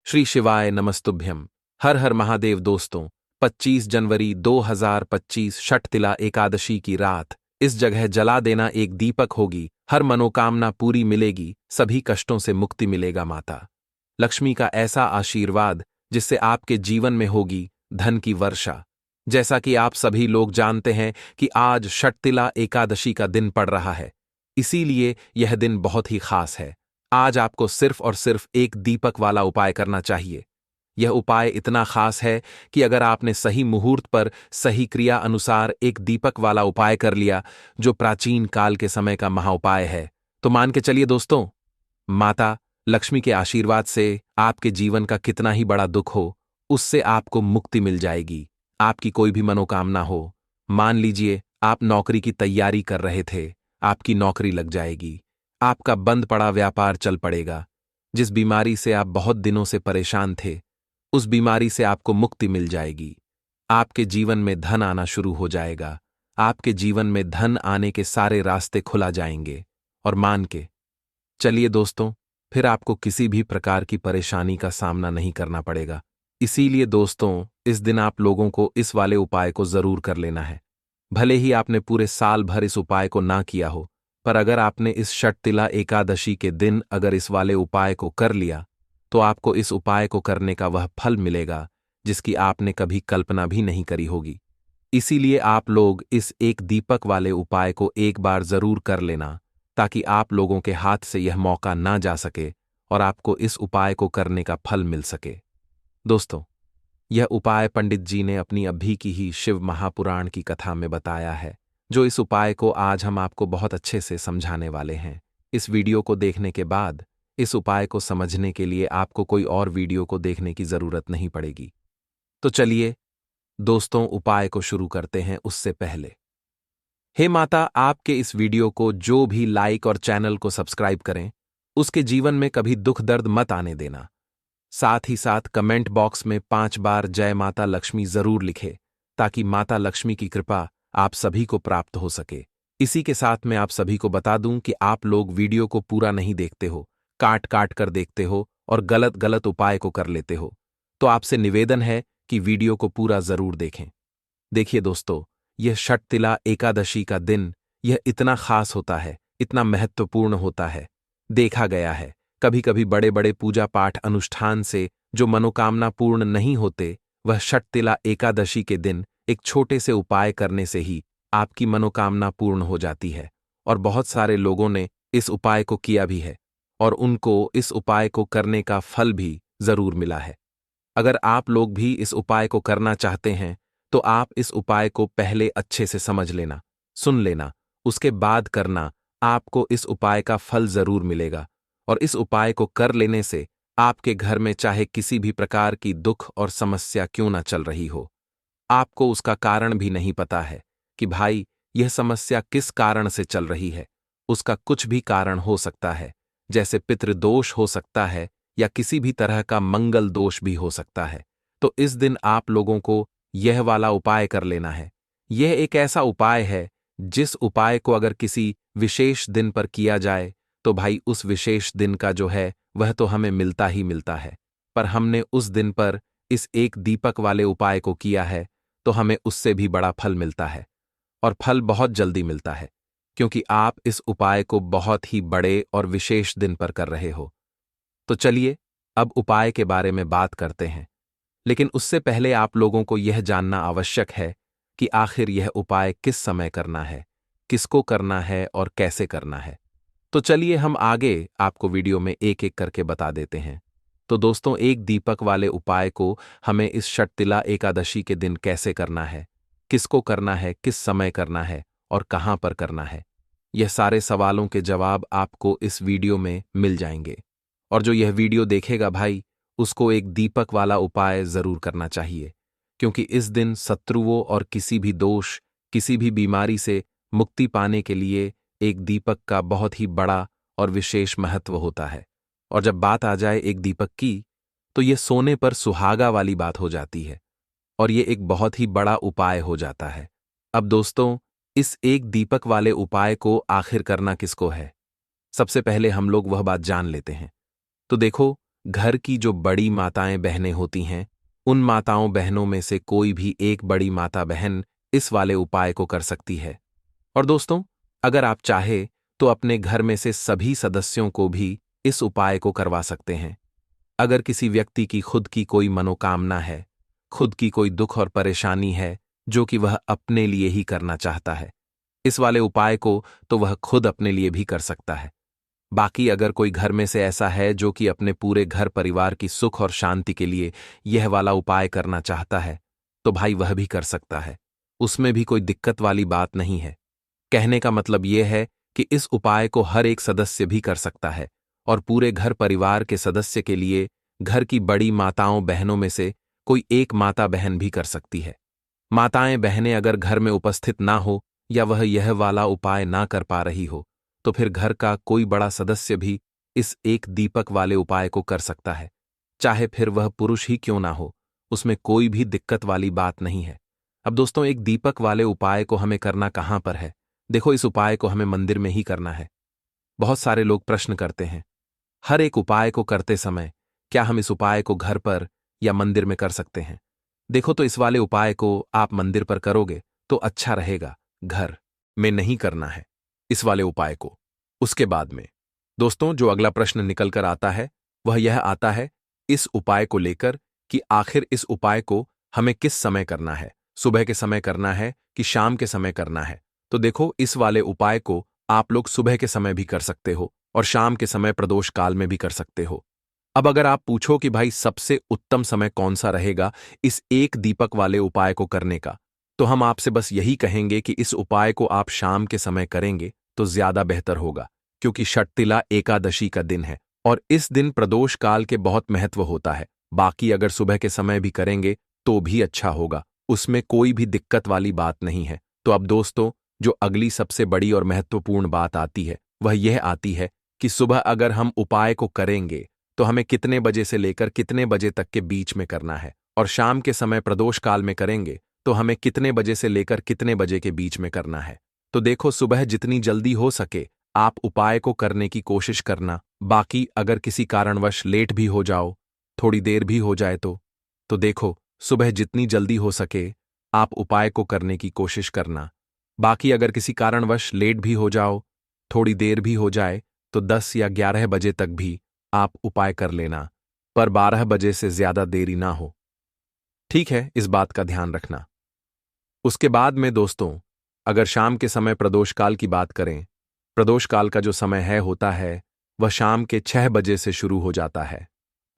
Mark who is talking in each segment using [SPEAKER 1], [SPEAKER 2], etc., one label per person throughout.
[SPEAKER 1] श्री शिवाय नमस्तुभ्यम। हर हर महादेव। दोस्तों, 25 जनवरी 2025 षटतिला एकादशी की रात इस जगह जला देना एक दीपक होगी। हर मनोकामना पूरी मिलेगी, सभी कष्टों से मुक्ति मिलेगा। माता लक्ष्मी का ऐसा आशीर्वाद जिससे आपके जीवन में होगी धन की वर्षा। जैसा कि आप सभी लोग जानते हैं कि आज षटतिला एकादशी का दिन पड़ रहा है, इसीलिए यह दिन बहुत ही खास है। आज आपको सिर्फ और सिर्फ एक दीपक वाला उपाय करना चाहिए। यह उपाय इतना खास है कि अगर आपने सही मुहूर्त पर सही क्रिया अनुसार एक दीपक वाला उपाय कर लिया, जो प्राचीन काल के समय का महाउपाय है, तो मान के चलिए दोस्तों, माता लक्ष्मी के आशीर्वाद से आपके जीवन का कितना ही बड़ा दुख हो, उससे आपको मुक्ति मिल जाएगी। आपकी कोई भी मनोकामना हो, मान लीजिए आप नौकरी की तैयारी कर रहे थे, आपकी नौकरी लग जाएगी। आपका बंद पड़ा व्यापार चल पड़ेगा। जिस बीमारी से आप बहुत दिनों से परेशान थे, उस बीमारी से आपको मुक्ति मिल जाएगी। आपके जीवन में धन आना शुरू हो जाएगा। आपके जीवन में धन आने के सारे रास्ते खुला जाएंगे। और मान के चलिए दोस्तों, फिर आपको किसी भी प्रकार की परेशानी का सामना नहीं करना पड़ेगा। इसीलिए दोस्तों, इस दिन आप लोगों को इस वाले उपाय को जरूर कर लेना है। भले ही आपने पूरे साल भर इस उपाय को ना किया हो, पर अगर आपने इस षटतिला एकादशी के दिन अगर इस वाले उपाय को कर लिया, तो आपको इस उपाय को करने का वह फल मिलेगा जिसकी आपने कभी कल्पना भी नहीं करी होगी। इसीलिए आप लोग इस एक दीपक वाले उपाय को एक बार जरूर कर लेना, ताकि आप लोगों के हाथ से यह मौका ना जा सके और आपको इस उपाय को करने का फल मिल सके। दोस्तों, यह उपाय पंडित जी ने अपनी अभी की ही शिव महापुराण की कथा में बताया है, जो इस उपाय को आज हम आपको बहुत अच्छे से समझाने वाले हैं। इस वीडियो को देखने के बाद इस उपाय को समझने के लिए आपको कोई और वीडियो को देखने की जरूरत नहीं पड़ेगी। तो चलिए दोस्तों, उपाय को शुरू करते हैं। उससे पहले, हे माता, आपके इस वीडियो को जो भी लाइक और चैनल को सब्सक्राइब करें, उसके जीवन में कभी दुख दर्द मत आने देना। साथ ही साथ कमेंट बॉक्स में 5 बार जय माता लक्ष्मी जरूर लिखे, ताकि माता लक्ष्मी की कृपा आप सभी को प्राप्त हो सके। इसी के साथ मैं आप सभी को बता दूं कि आप लोग वीडियो को पूरा नहीं देखते हो, काट काट कर देखते हो और गलत गलत उपाय को कर लेते हो। तो आपसे निवेदन है कि वीडियो को पूरा जरूर देखें। देखिए दोस्तों, यह षटतिला एकादशी का दिन यह इतना खास होता है, इतना महत्वपूर्ण होता है। देखा गया है कभी कभी बड़े बड़े पूजा पाठ अनुष्ठान से जो मनोकामना पूर्ण नहीं होते, वह षटतिला एकादशी के दिन एक छोटे से उपाय करने से ही आपकी मनोकामना पूर्ण हो जाती है। और बहुत सारे लोगों ने इस उपाय को किया भी है और उनको इस उपाय को करने का फल भी जरूर मिला है। अगर आप लोग भी इस उपाय को करना चाहते हैं, तो आप इस उपाय को पहले अच्छे से समझ लेना, सुन लेना, उसके बाद करना। आपको इस उपाय का फल जरूर मिलेगा। और इस उपाय को कर लेने से आपके घर में चाहे किसी भी प्रकार की दुख और समस्या क्यों ना चल रही हो, आपको उसका कारण भी नहीं पता है कि भाई यह समस्या किस कारण से चल रही है। उसका कुछ भी कारण हो सकता है, जैसे पितृदोष हो सकता है या किसी भी तरह का मंगल दोष भी हो सकता है। तो इस दिन आप लोगों को यह वाला उपाय कर लेना है। यह एक ऐसा उपाय है जिस उपाय को अगर किसी विशेष दिन पर किया जाए, तो भाई उस विशेष दिन का जो है वह तो हमें मिलता ही मिलता है। पर हमने उस दिन पर इस एक दीपक वाले उपाय को किया है, तो हमें उससे भी बड़ा फल मिलता है। और फल बहुत जल्दी मिलता है, क्योंकि आप इस उपाय को बहुत ही बड़े और विशेष दिन पर कर रहे हो। तो चलिए अब उपाय के बारे में बात करते हैं। लेकिन उससे पहले आप लोगों को यह जानना आवश्यक है कि आखिर यह उपाय किस समय करना है, किसको करना है और कैसे करना है। तो चलिए हम आगे आपको वीडियो में एक एक करके बता देते हैं। तो दोस्तों, एक दीपक वाले उपाय को हमें इस षटतिला एकादशी के दिन कैसे करना है, किसको करना है, किस समय करना है और कहां पर करना है, यह सारे सवालों के जवाब आपको इस वीडियो में मिल जाएंगे। और जो यह वीडियो देखेगा भाई, उसको एक दीपक वाला उपाय जरूर करना चाहिए, क्योंकि इस दिन शत्रुओं और किसी भी दोष, किसी भी बीमारी से मुक्ति पाने के लिए एक दीपक का बहुत ही बड़ा और विशेष महत्व होता है। और जब बात आ जाए एक दीपक की, तो यह सोने पर सुहागा वाली बात हो जाती है और यह एक बहुत ही बड़ा उपाय हो जाता है। अब दोस्तों, इस एक दीपक वाले उपाय को आखिर करना किसको है, सबसे पहले हम लोग वह बात जान लेते हैं। तो देखो, घर की जो बड़ी माताएं बहनें होती हैं, उन माताओं बहनों में से कोई भी एक बड़ी माता बहन इस वाले उपाय को कर सकती है। और दोस्तों, अगर आप चाहे तो अपने घर में से सभी सदस्यों को भी इस उपाय को करवा सकते हैं। अगर किसी व्यक्ति की खुद की कोई मनोकामना है, खुद की कोई दुख और परेशानी है जो कि वह अपने लिए ही करना चाहता है, इस वाले उपाय को तो वह खुद अपने लिए भी कर सकता है। बाकी अगर कोई घर में से ऐसा है जो कि अपने पूरे घर परिवार की सुख और शांति के लिए यह वाला उपाय करना चाहता है, तो भाई वह भी कर सकता है। उसमें भी कोई दिक्कत वाली बात नहीं है। कहने का मतलब यह है कि इस उपाय को हर एक सदस्य भी कर सकता है और पूरे घर परिवार के सदस्य के लिए घर की बड़ी माताओं बहनों में से कोई एक माता बहन भी कर सकती है। माताएं बहनें अगर घर में उपस्थित ना हो या वह यह वाला उपाय ना कर पा रही हो, तो फिर घर का कोई बड़ा सदस्य भी इस एक दीपक वाले उपाय को कर सकता है। चाहे फिर वह पुरुष ही क्यों ना हो, उसमें कोई भी दिक्कत वाली बात नहीं है। अब दोस्तों, एक दीपक वाले उपाय को हमें करना कहाँ पर है? देखो, इस उपाय को हमें मंदिर में ही करना है। बहुत सारे लोग प्रश्न करते हैं, हर एक उपाय को करते समय क्या हम इस उपाय को घर पर या मंदिर में कर सकते हैं? देखो, तो इस वाले उपाय को आप मंदिर पर करोगे तो अच्छा रहेगा, घर में नहीं करना है इस वाले उपाय को। उसके बाद में दोस्तों, जो अगला प्रश्न निकल कर आता है वह यह आता है इस उपाय को लेकर कि आखिर इस उपाय को हमें किस समय करना है, सुबह के समय करना है कि शाम के समय करना है? तो देखो, इस वाले उपाय को आप लोग सुबह के समय भी कर सकते हो और शाम के समय प्रदोष काल में भी कर सकते हो। अब अगर आप पूछो कि भाई सबसे उत्तम समय कौन सा रहेगा इस एक दीपक वाले उपाय को करने का, तो हम आपसे बस यही कहेंगे कि इस उपाय को आप शाम के समय करेंगे तो ज्यादा बेहतर होगा, क्योंकि षटतिला एकादशी का दिन है और इस दिन प्रदोष काल के बहुत महत्व होता है। बाकी अगर सुबह के समय भी करेंगे तो भी अच्छा होगा, उसमें कोई भी दिक्कत वाली बात नहीं है। तो अब दोस्तों, जो अगली सबसे बड़ी और महत्वपूर्ण बात आती है वह यह आती है कि सुबह अगर हम उपाय को करेंगे तो हमें कितने बजे से लेकर कितने बजे तक के बीच में करना है, और शाम के समय प्रदोष काल में करेंगे तो हमें कितने बजे से लेकर कितने बजे के बीच में करना है। तो देखो, सुबह जितनी जल्दी हो सके आप उपाय को करने की कोशिश करना। बाकी अगर किसी कारणवश लेट भी हो जाओ, थोड़ी देर भी हो जाए तो देखो, सुबह जितनी जल्दी हो सके आप उपाय को करने की कोशिश करना। बाकी अगर किसी कारणवश लेट भी हो जाओ, थोड़ी देर भी हो जाए, तो 10 या 11 बजे तक भी आप उपाय कर लेना, पर 12 बजे से ज्यादा देरी ना हो। ठीक है, इस बात का ध्यान रखना। उसके बाद में दोस्तों, अगर शाम के समय प्रदोष काल की बात करें, प्रदोष काल का जो समय होता है वह शाम के 6 बजे से शुरू हो जाता है।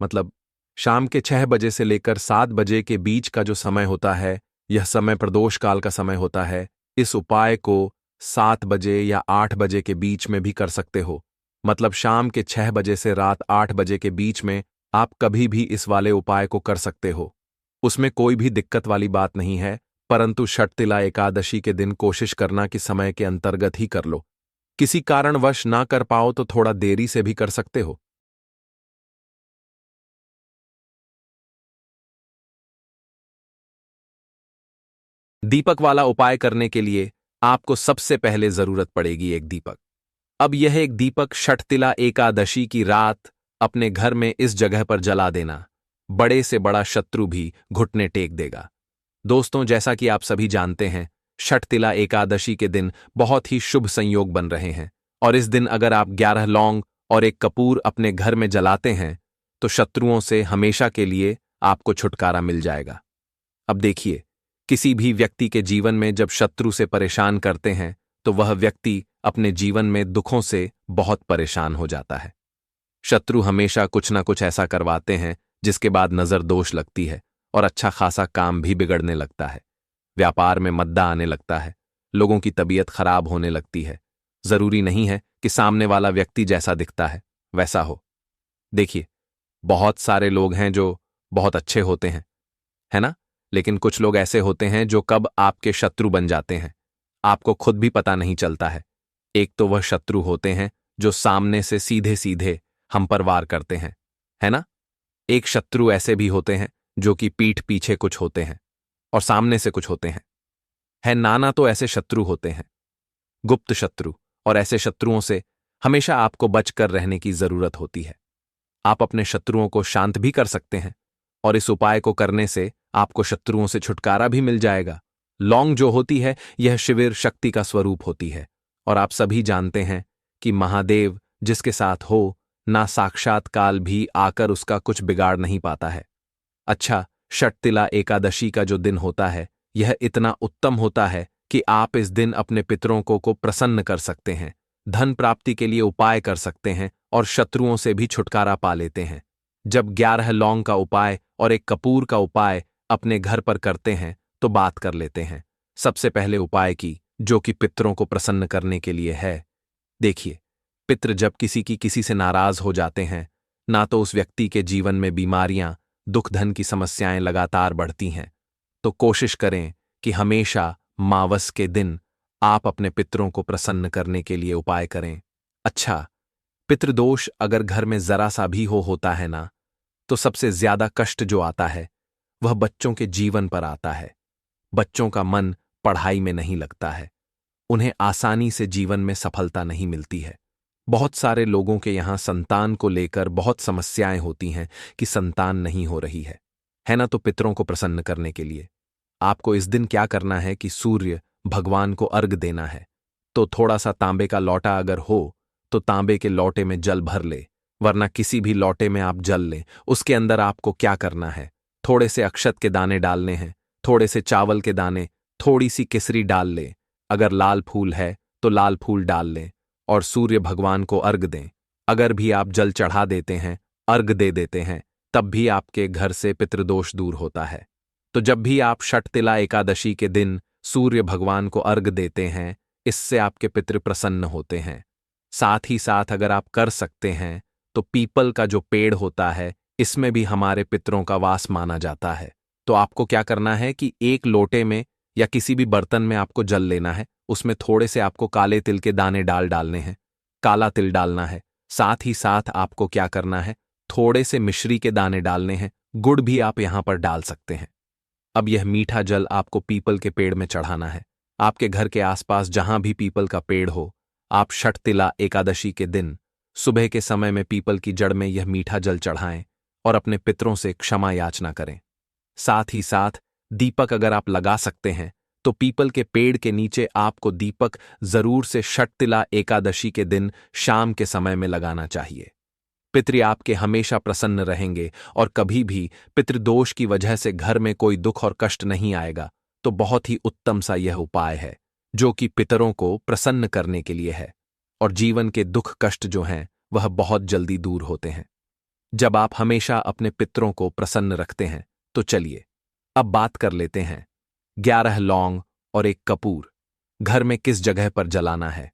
[SPEAKER 1] मतलब शाम के 6 बजे से लेकर 7 बजे के बीच का जो समय होता है, यह समय प्रदोष काल का समय होता है। इस उपाय को 7 बजे या 8 बजे के बीच में भी कर सकते हो। मतलब शाम के 6 बजे से रात 8 बजे के बीच में आप कभी भी इस वाले उपाय को कर सकते हो, उसमें कोई भी दिक्कत वाली बात नहीं है। परंतु षटतिला एकादशी के दिन कोशिश करना कि समय के अंतर्गत ही कर लो। किसी कारणवश ना कर पाओ तो थोड़ा देरी से भी कर सकते हो। दीपक वाला उपाय करने के लिए आपको सबसे पहले जरूरत पड़ेगी एक दीपक। अब यह एक दीपक षटतिला एकादशी की रात अपने घर में इस जगह पर जला देना, बड़े से बड़ा शत्रु भी घुटने टेक देगा। दोस्तों, जैसा कि आप सभी जानते हैं, षटतिला एकादशी के दिन बहुत ही शुभ संयोग बन रहे हैं और इस दिन अगर आप 11 लौंग और एक कपूर अपने घर में जलाते हैं तो शत्रुओं से हमेशा के लिए आपको छुटकारा मिल जाएगा। अब देखिए, किसी भी व्यक्ति के जीवन में जब शत्रु से परेशान करते हैं तो वह व्यक्ति अपने जीवन में दुखों से बहुत परेशान हो जाता है। शत्रु हमेशा कुछ ना कुछ ऐसा करवाते हैं जिसके बाद नजर दोष लगती है और अच्छा खासा काम भी बिगड़ने लगता है। व्यापार में मद्दा आने लगता है, लोगों की तबीयत खराब होने लगती है। जरूरी नहीं है कि सामने वाला व्यक्ति जैसा दिखता है वैसा हो। देखिए, बहुत सारे लोग हैं जो बहुत अच्छे होते हैं, है ना? लेकिन कुछ लोग ऐसे होते हैं जो कब आपके शत्रु बन जाते हैं आपको खुद भी पता नहीं चलता है। एक तो वह शत्रु होते हैं जो सामने से सीधे सीधे हम पर वार करते हैं, है ना? एक शत्रु ऐसे भी होते हैं जो कि पीठ पीछे कुछ होते हैं और सामने से कुछ होते हैं। है नाना तो ऐसे शत्रु होते हैं, गुप्त शत्रु, और ऐसे शत्रुओं से हमेशा आपको बचकर रहने की जरूरत होती है। आप अपने शत्रुओं को शांत भी कर सकते हैं और इस उपाय को करने से आपको शत्रुओं से छुटकारा भी मिल जाएगा। लौंग जो होती है यह शिविर शक्ति का स्वरूप होती है और आप सभी जानते हैं कि महादेव जिसके साथ हो, ना साक्षात काल भी आकर उसका कुछ बिगाड़ नहीं पाता है। अच्छा, षटतिला एकादशी का जो दिन होता है यह इतना उत्तम होता है कि आप इस दिन अपने पितरों को प्रसन्न कर सकते हैं, धन प्राप्ति के लिए उपाय कर सकते हैं और शत्रुओं से भी छुटकारा पा लेते हैं। जब 11 लौंग का उपाय और एक कपूर का उपाय अपने घर पर करते हैं तो बात कर लेते हैं सबसे पहले उपाय की, जो कि पितरों को प्रसन्न करने के लिए है। देखिए, पितृ जब किसी से नाराज हो जाते हैं, ना तो उस व्यक्ति के जीवन में बीमारियां, दुख धन की समस्याएं लगातार बढ़ती हैं, तो कोशिश करें कि हमेशा मावस के दिन आप अपने पितरों को प्रसन्न करने के लिए उपाय करें। अच्छा, पितृदोष अगर घर में जरा सा भी होता है ना, तो सबसे ज्यादा कष्ट जो आता है वह बच्चों के जीवन पर आता है। बच्चों का मन पढ़ाई में नहीं लगता है, उन्हें आसानी से जीवन में सफलता नहीं मिलती है। बहुत सारे लोगों के यहां संतान को लेकर बहुत समस्याएं होती हैं कि संतान नहीं हो रही है ना। तो पितरों को प्रसन्न करने के लिए आपको इस दिन क्या करना है कि सूर्य भगवान को अर्घ देना है। तो थोड़ा सा तांबे का लौटा अगर हो तो तांबे के लौटे में जल भर ले, वरना किसी भी लौटे में आप जल लें। उसके अंदर आपको क्या करना है, थोड़े से अक्षत के दाने डालने हैं, थोड़े से चावल के दाने, थोड़ी सी केसरी डाल ले, अगर लाल फूल है तो लाल फूल डाल लें और सूर्य भगवान को अर्घ दें। अगर भी आप जल चढ़ा देते हैं, अर्घ दे देते हैं, तब भी आपके घर से पितृदोष दूर होता है। तो जब भी आप षटतिला एकादशी के दिन सूर्य भगवान को अर्घ देते हैं, इससे आपके पितृ प्रसन्न होते हैं। साथ ही साथ अगर आप कर सकते हैं तो पीपल का जो पेड़ होता है इसमें भी हमारे पितरों का वास माना जाता है। तो आपको क्या करना है कि एक लोटे में या किसी भी बर्तन में आपको जल लेना है, उसमें थोड़े से आपको काले तिल के दाने डालने हैं, काला तिल डालना है। साथ ही साथ आपको क्या करना है, थोड़े से मिश्री के दाने डालने हैं, गुड़ भी आप यहां पर डाल सकते हैं। अब यह मीठा जल आपको पीपल के पेड़ में चढ़ाना है। आपके घर के आसपास जहां भी पीपल का पेड़ हो, आप षटतिला एकादशी के दिन सुबह के समय में पीपल की जड़ में यह मीठा जल चढ़ाएं और अपने पितरों से क्षमा याचना करें। साथ ही साथ दीपक अगर आप लगा सकते हैं तो पीपल के पेड़ के नीचे आपको दीपक जरूर से षटतिला एकादशी के दिन शाम के समय में लगाना चाहिए। पितृ आपके हमेशा प्रसन्न रहेंगे और कभी भी पितृदोष की वजह से घर में कोई दुख और कष्ट नहीं आएगा। तो बहुत ही उत्तम सा यह उपाय है जो कि पितरों को प्रसन्न करने के लिए है और जीवन के दुख कष्ट जो हैं वह बहुत जल्दी दूर होते हैं जब आप हमेशा अपने पितरों को प्रसन्न रखते हैं। तो चलिए अब बात कर लेते हैं 11 लौंग और एक कपूर घर में किस जगह पर जलाना है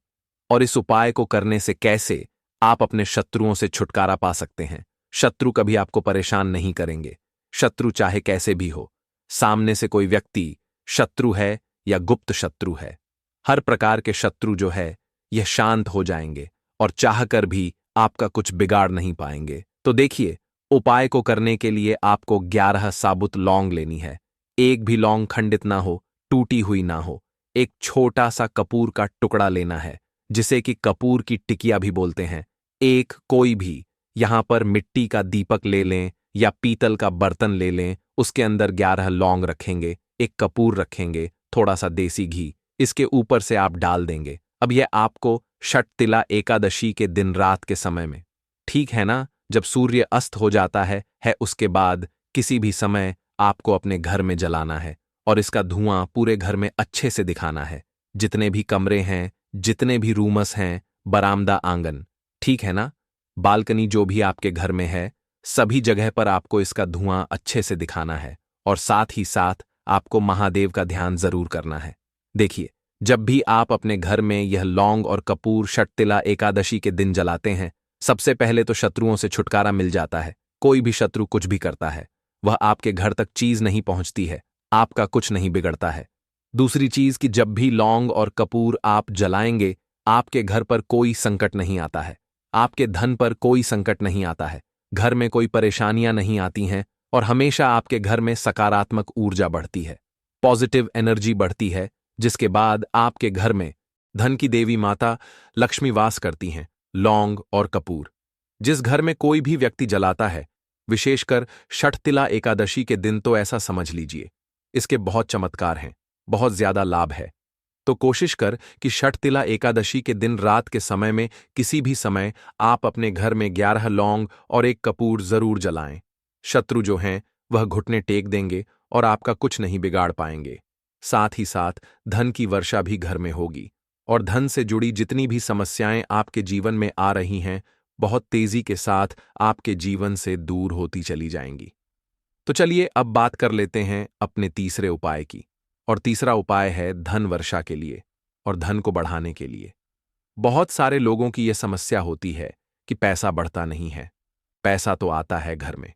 [SPEAKER 1] और इस उपाय को करने से कैसे आप अपने शत्रुओं से छुटकारा पा सकते हैं। शत्रु कभी आपको परेशान नहीं करेंगे, शत्रु चाहे कैसे भी हो। सामने से कोई व्यक्ति शत्रु है या गुप्त शत्रु है, हर प्रकार के शत्रु जो है यह शांत हो जाएंगे और चाहकर भी आपका कुछ बिगाड़ नहीं पाएंगे। तो देखिए, उपाय को करने के लिए आपको 11 साबुत लौंग लेनी है। एक भी लौंग खंडित ना हो, टूटी हुई ना हो। एक छोटा सा कपूर का टुकड़ा लेना है, जिसे कि कपूर की टिकिया भी बोलते हैं। एक कोई भी यहां पर मिट्टी का दीपक ले लें या पीतल का बर्तन ले लें, उसके अंदर 11 लौंग रखेंगे, एक कपूर रखेंगे, थोड़ा सा देसी घी इसके ऊपर से आप डाल देंगे। अब यह आपको षटतिला एकादशी के दिन रात के समय में, ठीक है ना, जब सूर्य अस्त हो जाता है उसके बाद किसी भी समय आपको अपने घर में जलाना है और इसका धुआं पूरे घर में अच्छे से दिखाना है। जितने भी कमरे हैं, जितने भी रूमस हैं, बरामदा, आंगन, ठीक है ना, बालकनी जो भी आपके घर में है, सभी जगह पर आपको इसका धुआं अच्छे से दिखाना है और साथ ही साथ आपको महादेव का ध्यान जरूर करना है। देखिए, जब भी आप अपने घर में यह लौंग और कपूर षटतिला एकादशी के दिन जलाते हैं, सबसे पहले तो शत्रुओं से छुटकारा मिल जाता है। कोई भी शत्रु कुछ भी करता है, वह आपके घर तक चीज नहीं पहुंचती है, आपका कुछ नहीं बिगड़ता है। दूसरी चीज कि जब भी लौंग और कपूर आप जलाएंगे, आपके घर पर कोई संकट नहीं आता है, आपके धन पर कोई संकट नहीं आता है, घर में कोई परेशानियां नहीं आती हैं और हमेशा आपके घर में सकारात्मक ऊर्जा बढ़ती है, पॉजिटिव एनर्जी बढ़ती है, जिसके बाद आपके घर में धन की देवी माता लक्ष्मी वास करती हैं। लौंग और कपूर जिस घर में कोई भी व्यक्ति जलाता है, विशेषकर षठतिला एकादशी के दिन, तो ऐसा समझ लीजिए इसके बहुत चमत्कार हैं, बहुत ज्यादा लाभ है। तो कोशिश कर कि षठतिला एकादशी के दिन रात के समय में किसी भी समय आप अपने घर में 11 लौंग और एक कपूर जरूर जलाएं। शत्रु जो हैं वह घुटने टेक देंगे और आपका कुछ नहीं बिगाड़ पाएंगे। साथ ही साथ धन की वर्षा भी घर में होगी और धन से जुड़ी जितनी भी समस्याएं आपके जीवन में आ रही हैं, बहुत तेजी के साथ आपके जीवन से दूर होती चली जाएंगी। तो चलिए अब बात कर लेते हैं अपने तीसरे उपाय की। और तीसरा उपाय है धन वर्षा के लिए और धन को बढ़ाने के लिए। बहुत सारे लोगों की यह समस्या होती है कि पैसा बढ़ता नहीं है। पैसा तो आता है घर में,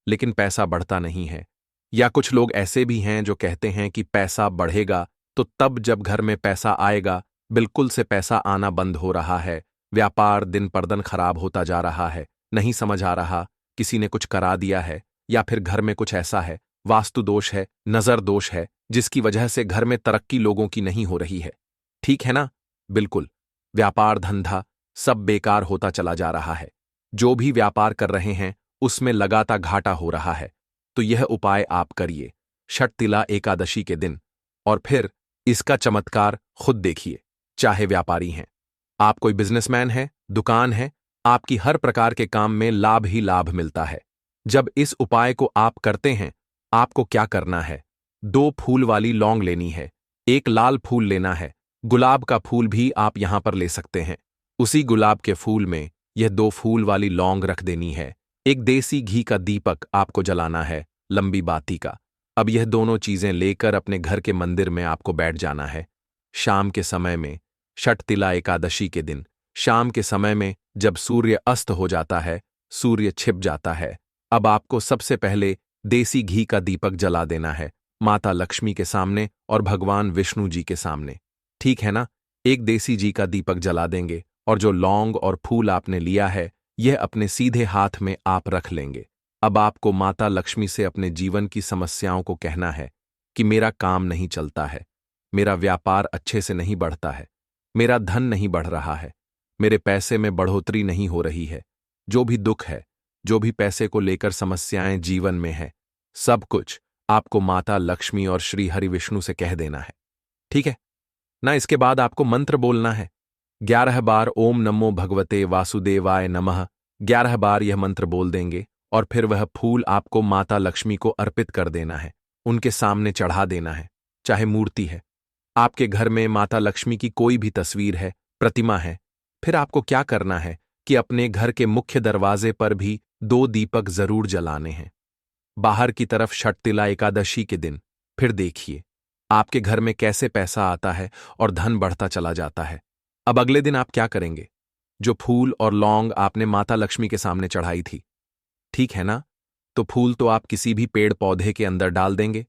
[SPEAKER 1] लेकिन पैसा बढ़ता नहीं है। या कुछ लोग ऐसे भी हैं जो कहते हैं कि पैसा बढ़ेगा तो तब जब घर में पैसा आएगा। बिल्कुल से पैसा आना बंद हो रहा है, व्यापार दिन पर दिन खराब होता जा रहा है, नहीं समझ आ रहा, किसी ने कुछ करा दिया है या फिर घर में कुछ ऐसा है, वास्तु दोष है, नजर दोष है, जिसकी वजह से घर में तरक्की लोगों की नहीं हो रही है। ठीक है ना? बिल्कुल, व्यापार धंधा सब बेकार होता चला जा रहा है। जो भी व्यापार कर रहे हैं उसमें लगातार घाटा हो रहा है। तो यह उपाय आप करिए षठतिला एकादशी के दिन, और फिर इसका चमत्कार खुद देखिए। चाहे व्यापारी हैं, आप कोई बिजनेसमैन है, दुकान है, आपकी हर प्रकार के काम में लाभ ही लाभ मिलता है। जब इस उपाय को आप करते हैं, आपको क्या करना है? 2 फूल वाली लौंग लेनी है, एक लाल फूल लेना है, गुलाब का फूल भी आप यहां पर ले सकते हैं। उसी गुलाब के फूल में यह 2 फूल वाली लौंग रख देनी है। एक देसी घी का दीपक आपको जलाना है, लंबी बाती का। अब यह दोनों चीजें लेकर अपने घर के मंदिर में आपको बैठ जाना है। शाम के समय में, षठतिला एकादशी के दिन शाम के समय में जब सूर्य अस्त हो जाता है, सूर्य छिप जाता है, अब आपको सबसे पहले देसी घी का दीपक जला देना है, माता लक्ष्मी के सामने और भगवान विष्णु जी के सामने। ठीक है ना? एक देसी घी का दीपक जला देंगे और जो लौंग और फूल आपने लिया है, यह अपने सीधे हाथ में आप रख लेंगे। अब आपको माता लक्ष्मी से अपने जीवन की समस्याओं को कहना है कि मेरा काम नहीं चलता है, मेरा व्यापार अच्छे से नहीं बढ़ता है, मेरा धन नहीं बढ़ रहा है, मेरे पैसे में बढ़ोतरी नहीं हो रही है। जो भी दुख है, जो भी पैसे को लेकर समस्याएं जीवन में है, सब कुछ आपको माता लक्ष्मी और श्री हरि विष्णु से कह देना है। ठीक है ना? इसके बाद आपको मंत्र बोलना है 11 बार, ओम नमो भगवते वासुदेवाय नमः। 11 बार यह मंत्र बोल देंगे और फिर वह फूल आपको माता लक्ष्मी को अर्पित कर देना है, उनके सामने चढ़ा देना है। चाहे मूर्ति है, आपके घर में माता लक्ष्मी की कोई भी तस्वीर है, प्रतिमा है, फिर आपको क्या करना है कि अपने घर के मुख्य दरवाजे पर भी 2 दीपक जरूर जलाने हैं। बाहर की तरफ षठतिला एकादशी के दिन फिर देखिए आपके घर में कैसे पैसा आता है और धन बढ़ता चला जाता है। अब अगले दिन आप क्या करेंगे? जो फूल और लौंग आपने माता लक्ष्मी के सामने चढ़ाई थी, ठीक है ना? तो फूल तो आप किसी भी पेड़ पौधे के अंदर डाल देंगे।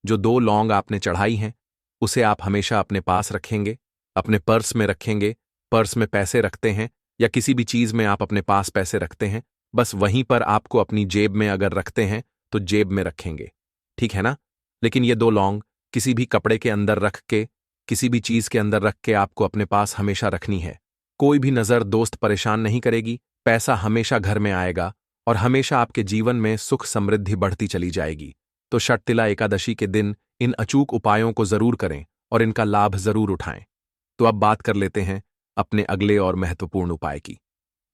[SPEAKER 1] जो 2 लौंग आपने चढ़ाई हैं, उसे आप हमेशा अपने पास रखेंगे, अपने पर्स में रखेंगे। पर्स में पैसे रखते हैं या किसी भी चीज में आप अपने पास पैसे रखते हैं, बस वहीं पर आपको अपनी जेब में अगर रखते हैं तो जेब में रखेंगे। ठीक है ना? लेकिन ये 2 लौंग किसी भी कपड़े के अंदर रख के, किसी भी चीज के अंदर रख के आपको अपने पास हमेशा रखनी है। कोई भी नजर दोस्त परेशान नहीं करेगी, पैसा हमेशा घर में आएगा और हमेशा आपके जीवन में सुख समृद्धि बढ़ती चली जाएगी। तो षठतिला एकादशी के दिन इन अचूक उपायों को जरूर करें और इनका लाभ जरूर उठाएं। तो अब बात कर लेते हैं अपने अगले और महत्वपूर्ण उपाय की।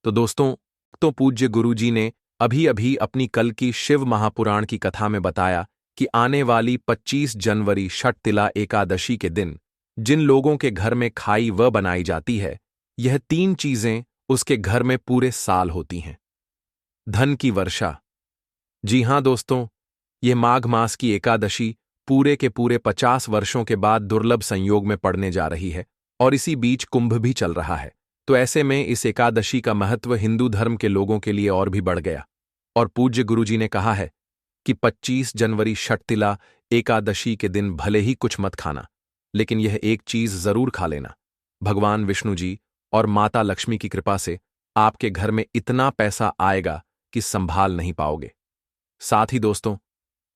[SPEAKER 1] तो दोस्तों, तो पूज्य गुरुजी ने अभी अभी अपनी कल की शिव महापुराण की कथा में बताया कि आने वाली 25 जनवरी षठतिला एकादशी के दिन जिन लोगों के घर में खाई व बनाई जाती है, यह 3 चीजें उसके घर में पूरे साल होती हैं। धन की वर्षा। जी हां दोस्तों, यह माघ मास की एकादशी पूरे के पूरे 50 वर्षों के बाद दुर्लभ संयोग में पड़ने जा रही है और इसी बीच कुंभ भी चल रहा है। तो ऐसे में इस एकादशी का महत्व हिंदू धर्म के लोगों के लिए और भी बढ़ गया। और पूज्य गुरुजी ने कहा है कि 25 जनवरी षठतिला एकादशी के दिन भले ही कुछ मत खाना, लेकिन यह एक चीज जरूर खा लेना। भगवान विष्णु जी और माता लक्ष्मी की कृपा से आपके घर में इतना पैसा आएगा कि संभाल नहीं पाओगे। साथ ही दोस्तों,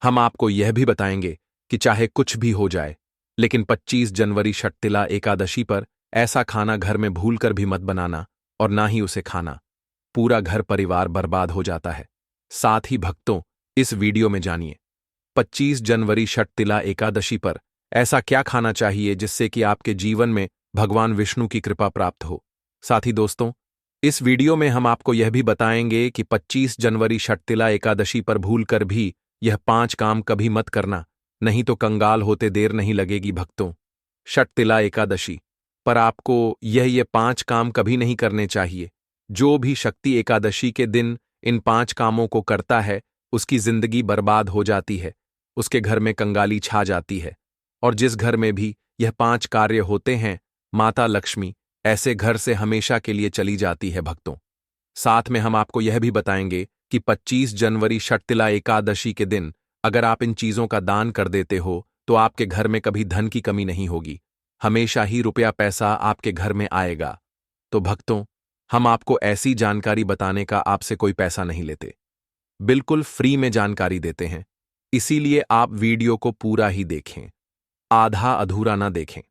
[SPEAKER 1] हम आपको यह भी बताएंगे कि चाहे कुछ भी हो जाए, लेकिन 25 जनवरी षठतिला एकादशी पर ऐसा खाना घर में भूलकर भी मत बनाना और ना ही उसे खाना। पूरा घर परिवार बर्बाद हो जाता है। साथ ही भक्तों, इस वीडियो में जानिए 25 जनवरी षटतिला एकादशी पर ऐसा क्या खाना चाहिए जिससे कि आपके जीवन में भगवान विष्णु की कृपा प्राप्त हो। साथ ही दोस्तों, इस वीडियो में हम आपको यह भी बताएंगे कि 25 जनवरी षटतिला एकादशी पर भूलकर भी यह 5 काम कभी मत करना, नहीं तो कंगाल होते देर नहीं लगेगी भक्तों। षटतिला एकादशी पर आपको ये 5 काम कभी नहीं करने चाहिए। जो भी शक्ति एकादशी के दिन इन 5 कामों को करता है, उसकी जिंदगी बर्बाद हो जाती है, उसके घर में कंगाली छा जाती है। और जिस घर में भी यह 5 कार्य होते हैं, माता लक्ष्मी ऐसे घर से हमेशा के लिए चली जाती है भक्तों। साथ में हम आपको यह भी बताएंगे कि 25 जनवरी षटतिला एकादशी के दिन अगर आप इन चीजों का दान कर देते हो तो आपके घर में कभी धन की कमी नहीं होगी, हमेशा ही रुपया पैसा आपके घर में आएगा। तो भक्तों, हम आपको ऐसी जानकारी बताने का आपसे कोई पैसा नहीं लेते, बिल्कुल फ्री में जानकारी देते हैं। इसीलिए आप वीडियो को पूरा ही देखें, आधा अधूरा ना देखें।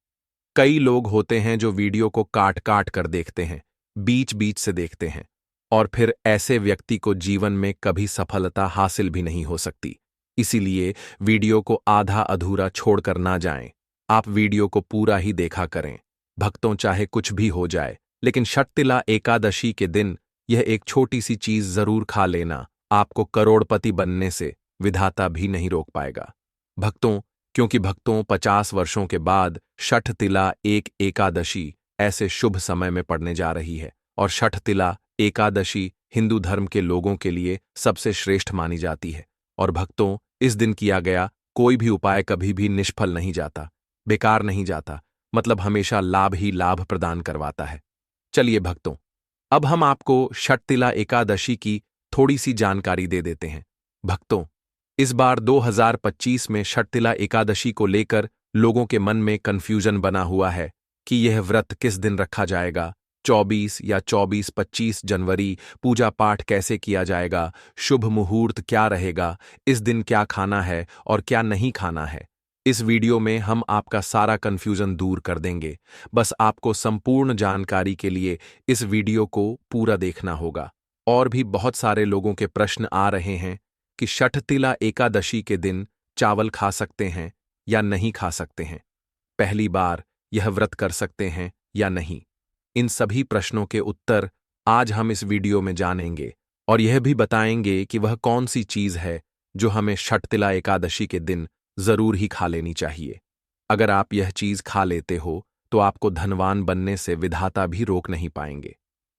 [SPEAKER 1] कई लोग होते हैं जो वीडियो को काट काट कर देखते हैं, बीच बीच से देखते हैं, और फिर ऐसे व्यक्ति को जीवन में कभी सफलता हासिल भी नहीं हो सकती। इसीलिए वीडियो को आधा अधूरा छोड़कर ना जाएं, आप वीडियो को पूरा ही देखा करें। भक्तों, चाहे कुछ भी हो जाए, लेकिन षटतिला एकादशी के दिन यह एक छोटी सी चीज जरूर खा लेना, आपको करोड़पति बनने से विधाता भी नहीं रोक पाएगा भक्तों। क्योंकि भक्तों, 50 वर्षों के बाद षटतिला एक एकादशी ऐसे शुभ समय में पड़ने जा रही है, और षटतिला एकादशी हिंदू धर्म के लोगों के लिए सबसे श्रेष्ठ मानी जाती है। और भक्तों, इस दिन किया गया कोई भी उपाय कभी भी निष्फल नहीं जाता, बेकार नहीं जाता, मतलब हमेशा लाभ ही लाभ प्रदान करवाता है। चलिए भक्तों, अब हम आपको षटतिला एकादशी की थोड़ी सी जानकारी दे देते हैं। भक्तों, इस बार 2025 में षटतिला एकादशी को लेकर लोगों के मन में कंफ्यूजन बना हुआ है कि यह व्रत किस दिन रखा जाएगा, 24 या 25 जनवरी, पूजा पाठ कैसे किया जाएगा, शुभ मुहूर्त क्या रहेगा, इस दिन क्या खाना है और क्या नहीं खाना है। इस वीडियो में हम आपका सारा कंफ्यूजन दूर कर देंगे। बस आपको संपूर्ण जानकारी के लिए इस वीडियो को पूरा देखना होगा। और भी बहुत सारे लोगों के प्रश्न आ रहे हैं कि षटतिला एकादशी के दिन चावल खा सकते हैं या नहीं खा सकते हैं, पहली बार यह व्रत कर सकते हैं या नहीं। इन सभी प्रश्नों के उत्तर आज हम इस वीडियो में जानेंगे, और यह भी बताएंगे कि वह कौन सी चीज है जो हमें षटतिला एकादशी के दिन जरूर ही खा लेनी चाहिए। अगर आप यह चीज खा लेते हो तो आपको धनवान बनने से विधाता भी रोक नहीं पाएंगे।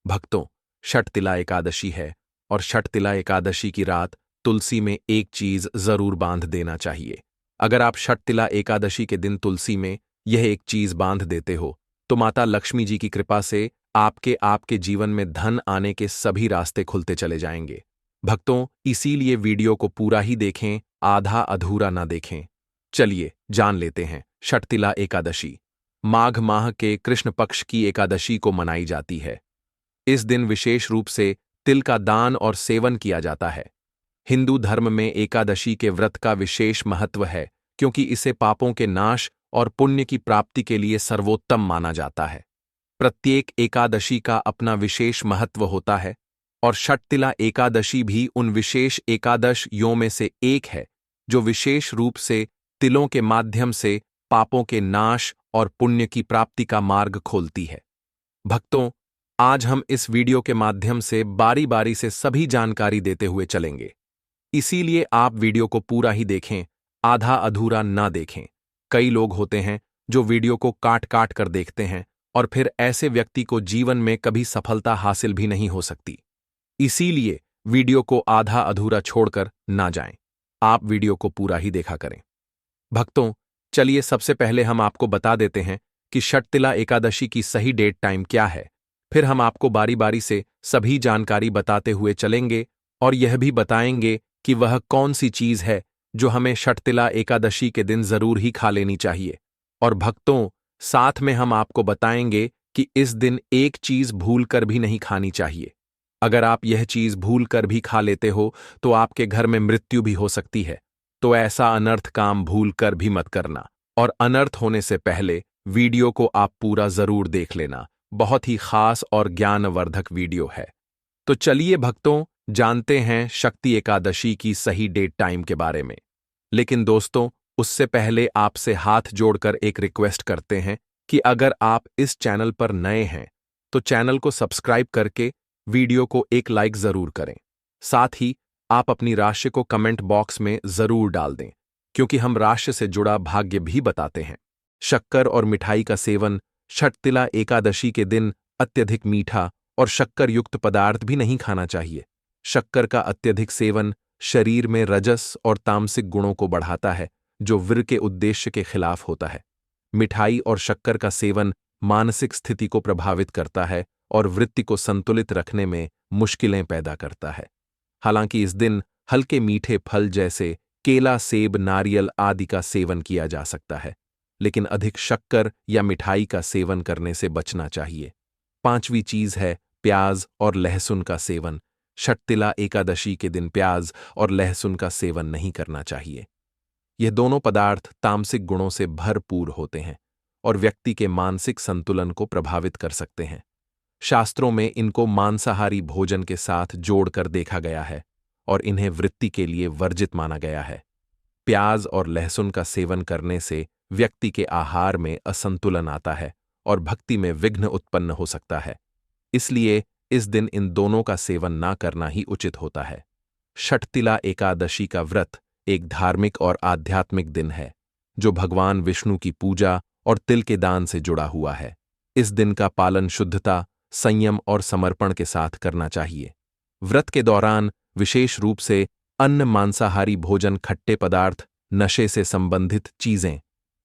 [SPEAKER 1] भक्तों, षटतिला एकादशी है, और षटतिला एकादशी की रात तुलसी में एक चीज जरूर बांध देना चाहिए। अगर आप षटतिला एकादशी के दिन तुलसी में यह एक चीज बांध देते हो तो माता लक्ष्मी जी की कृपा से आपके जीवन में धन आने के सभी रास्ते खुलते चले जाएंगे। भक्तों, इसीलिए वीडियो को पूरा ही देखें, आधा अधूरा ना देखें। चलिए जान लेते हैं षटतिला एकादशी। माघ माह के कृष्ण पक्ष की एकादशी को मनाई जाती है। इस दिन विशेष रूप से तिल का दान और सेवन किया जाता है। हिंदू धर्म में एकादशी के व्रत का विशेष महत्व है, क्योंकि इसे पापों के नाश और पुण्य की प्राप्ति के लिए सर्वोत्तम माना जाता है। प्रत्येक एकादशी का अपना विशेष महत्व होता है, और षटतिला एकादशी भी उन विशेष एकादश यों में से एक है जो विशेष रूप से तिलों के माध्यम से पापों के नाश और पुण्य की प्राप्ति का मार्ग खोलती है। भक्तों, आज हम इस वीडियो के माध्यम से बारी बारी से सभी जानकारी देते हुए चलेंगे। इसीलिए आप वीडियो को पूरा ही देखें, आधा अधूरा ना देखें। कई लोग होते हैं जो वीडियो को काट काट कर देखते हैं, और फिर ऐसे व्यक्ति को जीवन में कभी सफलता हासिल भी नहीं हो सकती। इसीलिए वीडियो को आधा अधूरा छोड़कर ना जाएं, आप वीडियो को पूरा ही देखा करें। भक्तों, चलिए सबसे पहले हम आपको बता देते हैं कि षटतिला एकादशी की सही डेट टाइम क्या है। फिर हम आपको बारी बारी से सभी जानकारी बताते हुए चलेंगे, और यह भी बताएंगे कि वह कौन सी चीज है जो हमें षटतिला एकादशी के दिन जरूर ही खा लेनी चाहिए। और भक्तों, साथ में हम आपको बताएंगे कि इस दिन एक चीज भूल कर भी नहीं खानी चाहिए। अगर आप यह चीज भूल कर भी खा लेते हो तो आपके घर में मृत्यु भी हो सकती है। तो ऐसा अनर्थ काम भूल कर भी मत करना, और अनर्थ होने से पहले वीडियो को आप पूरा जरूर देख लेना। बहुत ही खास और ज्ञानवर्धक वीडियो है। तो चलिए भक्तों, जानते हैं शक्ति एकादशी की सही डेट टाइम के बारे में। लेकिन दोस्तों, उससे पहले आपसे हाथ जोड़कर एक रिक्वेस्ट करते हैं कि अगर आप इस चैनल पर नए हैं तो चैनल को सब्सक्राइब करके वीडियो को एक लाइक जरूर करें। साथ ही आप अपनी राशि को कमेंट बॉक्स में जरूर डाल दें, क्योंकि हम राशि से जुड़ा भाग्य भी बताते हैं। शक्कर और मिठाई का सेवन षटतिला एकादशी के दिन अत्यधिक मीठा और शक्कर युक्त पदार्थ भी नहीं खाना चाहिए। शक्कर का अत्यधिक सेवन शरीर में रजस और तामसिक गुणों को बढ़ाता है, जो वीर के उद्देश्य के खिलाफ होता है। मिठाई और शक्कर का सेवन मानसिक स्थिति को प्रभावित करता है और वृत्ति को संतुलित रखने में मुश्किलें पैदा करता है। हालांकि इस दिन हल्के मीठे फल जैसे केला, सेब, नारियल आदि का सेवन किया जा सकता है, लेकिन अधिक शक्कर या मिठाई का सेवन करने से बचना चाहिए। पांचवी चीज है प्याज और लहसुन का सेवन। षटतिला एकादशी के दिन प्याज और लहसुन का सेवन नहीं करना चाहिए। यह दोनों पदार्थ तामसिक गुणों से भरपूर होते हैं और व्यक्ति के मानसिक संतुलन को प्रभावित कर सकते हैं। शास्त्रों में इनको मांसाहारी भोजन के साथ जोड़कर देखा गया है और इन्हें वृत्ति के लिए वर्जित माना गया है। प्याज और लहसुन का सेवन करने से व्यक्ति के आहार में असंतुलन आता है और भक्ति में विघ्न उत्पन्न हो सकता है। इसलिए इस दिन इन दोनों का सेवन ना करना ही उचित होता है। षटतिला एकादशी का व्रत एक धार्मिक और आध्यात्मिक दिन है, जो भगवान विष्णु की पूजा और तिल के दान से जुड़ा हुआ है। इस दिन का पालन शुद्धता, संयम और समर्पण के साथ करना चाहिए। व्रत के दौरान विशेष रूप से अन्न, मांसाहारी भोजन, खट्टे पदार्थ, नशे से संबंधित चीजें,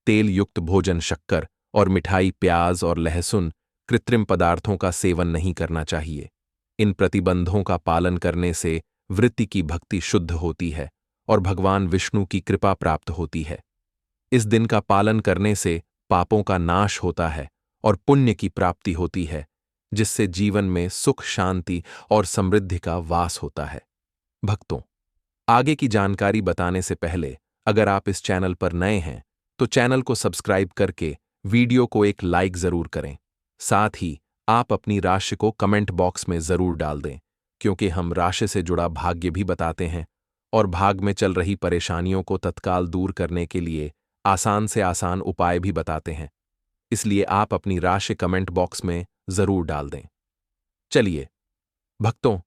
[SPEAKER 1] तेल युक्त भोजन, शक्कर और मिठाई, प्याज और लहसुन, कृत्रिम पदार्थों का सेवन नहीं करना चाहिए। इन प्रतिबंधों का पालन करने से वृत्ति की भक्ति शुद्ध होती है और भगवान विष्णु की कृपा प्राप्त होती है। इस दिन का पालन करने से पापों का नाश होता है और पुण्य की प्राप्ति होती है, जिससे जीवन में सुख, शांति और समृद्धि का वास होता है। भक्तों, आगे की जानकारी बताने से पहले अगर आप इस चैनल पर नए हैं तो चैनल को सब्सक्राइब करके वीडियो को एक लाइक जरूर करें। साथ ही आप अपनी राशि को कमेंट बॉक्स में जरूर डाल दें, क्योंकि हम राशि से जुड़ा भाग्य भी बताते हैं और भाग में चल रही परेशानियों को तत्काल दूर करने के लिए आसान से आसान उपाय भी बताते हैं। इसलिए आप अपनी राशि कमेंट बॉक्स में जरूर डाल दें। चलिए भक्तों,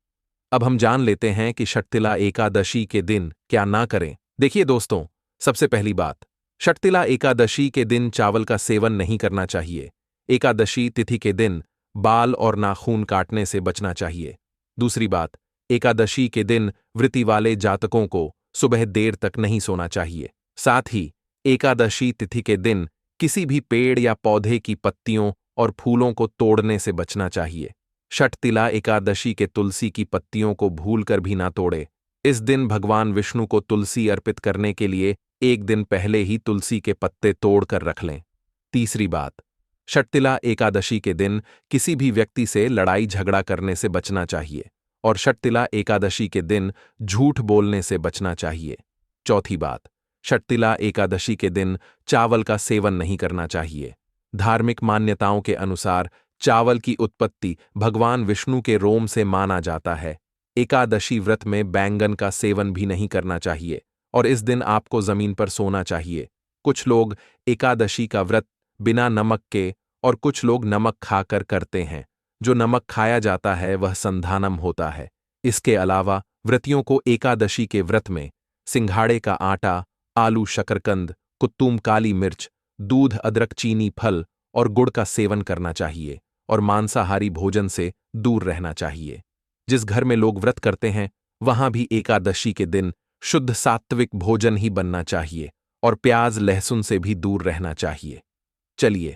[SPEAKER 1] अब हम जान लेते हैं कि षटतिला एकादशी के दिन क्या ना करें। देखिए दोस्तों, सबसे पहली बात, षटतिला एकादशी के दिन चावल का सेवन नहीं करना चाहिए। एकादशी तिथि के दिन बाल और नाखून काटने से बचना चाहिए। दूसरी बात, एकादशी के दिन वृत्ति वाले जातकों को सुबह देर तक नहीं सोना चाहिए। साथ ही एकादशी तिथि के दिन किसी भी पेड़ या पौधे की पत्तियों और फूलों को तोड़ने से बचना चाहिए। षटतिला एकादशी के तुलसी की पत्तियों को भूलकर भी ना तोड़े। इस दिन भगवान विष्णु को तुलसी अर्पित करने के लिए एक दिन पहले ही तुलसी के पत्ते तोड़कर रख लें। तीसरी बात, षटतिला एकादशी के दिन किसी भी व्यक्ति से लड़ाई झगड़ा करने से बचना चाहिए और षटतिला एकादशी के दिन झूठ बोलने से बचना चाहिए। चौथी बात, षटतिला एकादशी के दिन चावल का सेवन नहीं करना चाहिए। धार्मिक मान्यताओं के अनुसार चावल की उत्पत्ति भगवान विष्णु के रोम से माना जाता है। एकादशी व्रत में बैंगन का सेवन भी नहीं करना चाहिए और इस दिन आपको जमीन पर सोना चाहिए। कुछ लोग एकादशी का व्रत बिना नमक के और कुछ लोग नमक खाकर करते हैं। जो नमक खाया जाता है वह संधानम होता है। इसके अलावा व्रतियों को एकादशी के व्रत में सिंघाड़े का आटा, आलू, शकरकंद, कुत्तूम, काली मिर्च, दूध, अदरक, चीनी, फल और गुड़ का सेवन करना चाहिए और मांसाहारी भोजन से दूर रहना चाहिए। जिस घर में लोग व्रत करते हैं वहां भी एकादशी के दिन शुद्ध सात्विक भोजन ही बनना चाहिए और प्याज, लहसुन से भी दूर रहना चाहिए। चलिए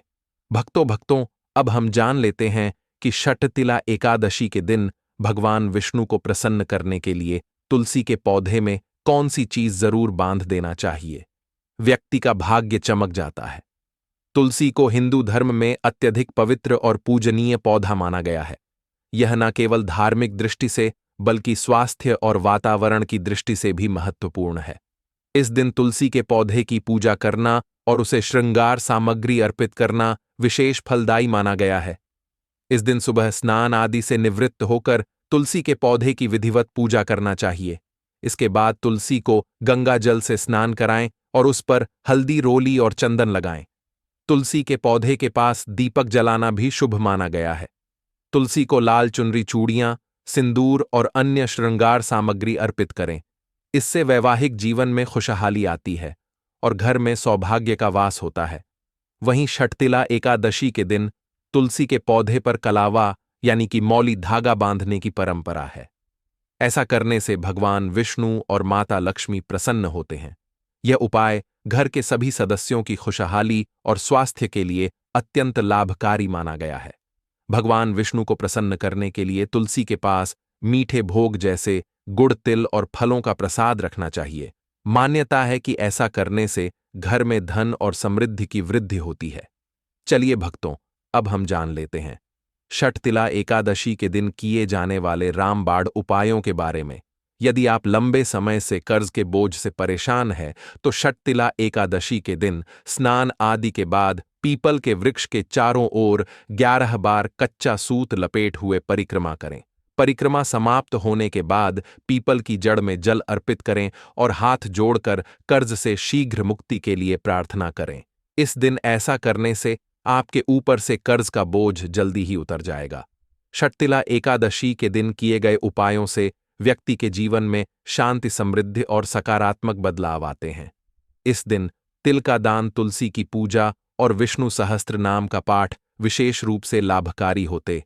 [SPEAKER 1] भक्तों, अब हम जान लेते हैं कि षटतिला एकादशी के दिन भगवान विष्णु को प्रसन्न करने के लिए तुलसी के पौधे में कौन सी चीज जरूर बांध देना चाहिए। व्यक्ति का भाग्य चमक जाता है। तुलसी को हिंदू धर्म में अत्यधिक पवित्र और पूजनीय पौधा माना गया है। यह न केवल धार्मिक दृष्टि से बल्कि स्वास्थ्य और वातावरण की दृष्टि से भी महत्वपूर्ण है। इस दिन तुलसी के पौधे की पूजा करना और उसे श्रृंगार सामग्री अर्पित करना विशेष फलदायी माना गया है। इस दिन सुबह स्नान आदि से निवृत्त होकर तुलसी के पौधे की विधिवत पूजा करना चाहिए। इसके बाद तुलसी को गंगा जल से स्नान कराएं और उस पर हल्दी, रोली और चंदन लगाएं। तुलसी के पौधे के पास दीपक जलाना भी शुभ माना गया है। तुलसी को लाल चुनरी, चूड़ियां, सिंदूर और अन्य श्रृंगार सामग्री अर्पित करें। इससे वैवाहिक जीवन में खुशहाली आती है और घर में सौभाग्य का वास होता है। वहीं षटतिला एकादशी के दिन तुलसी के पौधे पर कलावा यानी कि मौली धागा बांधने की परंपरा है। ऐसा करने से भगवान विष्णु और माता लक्ष्मी प्रसन्न होते हैं। यह उपाय घर के सभी सदस्यों की खुशहाली और स्वास्थ्य के लिए अत्यंत लाभकारी माना गया है। भगवान विष्णु को प्रसन्न करने के लिए तुलसी के पास मीठे भोग जैसे गुड़, तिल और फलों का प्रसाद रखना चाहिए। मान्यता है कि ऐसा करने से घर में धन और समृद्धि की वृद्धि होती है। चलिए भक्तों, अब हम जान लेते हैं षटतिला एकादशी के दिन किए जाने वाले रामबाण उपायों के बारे में। यदि आप लंबे समय से कर्ज के बोझ से परेशान हैं, तो षटतिला एकादशी के दिन स्नान आदि के बाद पीपल के वृक्ष के चारों ओर 11 बार कच्चा सूत लपेट हुए परिक्रमा करें। परिक्रमा समाप्त होने के बाद पीपल की जड़ में जल अर्पित करें और हाथ जोड़कर कर्ज से शीघ्र मुक्ति के लिए प्रार्थना करें। इस दिन ऐसा करने से आपके ऊपर से कर्ज का बोझ जल्दी ही उतर जाएगा। षटतिला एकादशी के दिन किए गए उपायों से व्यक्ति के जीवन में शांति, समृद्धि और सकारात्मक बदलाव आते हैं। इस दिन तिल का दान, तुलसी की पूजा और विष्णु सहस्त्र नाम का पाठ विशेष रूप से लाभकारी होते।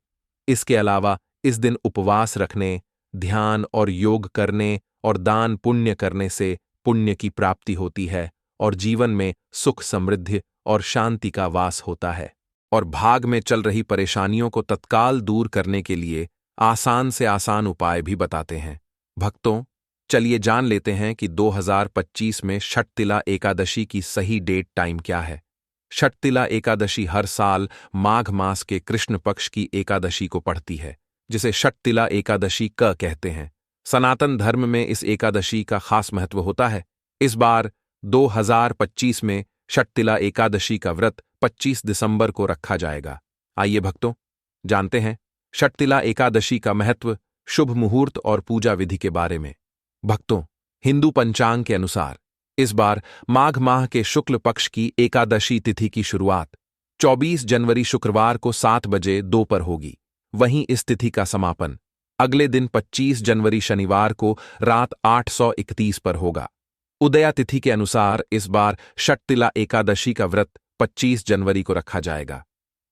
[SPEAKER 1] इसके अलावा इस दिन उपवास रखने, ध्यान और योग करने और दान पुण्य करने से पुण्य की प्राप्ति होती है और जीवन में सुख, समृद्धि और शांति का वास होता है। और भाग में चल रही परेशानियों को तत्काल दूर करने के लिए आसान से आसान उपाय भी बताते हैं। भक्तों, चलिए जान लेते हैं कि 2025 में षटतिला एकादशी की सही डेट टाइम क्या है। षटतिला एकादशी हर साल माघ मास के कृष्ण पक्ष की एकादशी को पड़ती है, जिसे षटतिला एकादशी कहते हैं। सनातन धर्म में इस एकादशी का खास महत्व होता है। इस बार 2025 में षटतिला एकादशी का व्रत 25 दिसंबर को रखा जाएगा। आइए भक्तों, जानते हैं षटतिला एकादशी का महत्व, शुभ मुहूर्त और पूजा विधि के बारे में। भक्तों, हिंदू पंचांग के अनुसार इस बार माघ माह के शुक्ल पक्ष की एकादशी तिथि की शुरुआत 24 जनवरी शुक्रवार को 7 बजे दोपहर होगी। वहीं इस तिथि का समापन अगले दिन 25 जनवरी शनिवार को रात 8:31 पर होगा। उदया तिथि के अनुसार इस बार षटतिला एकादशी का व्रत 25 जनवरी को रखा जाएगा।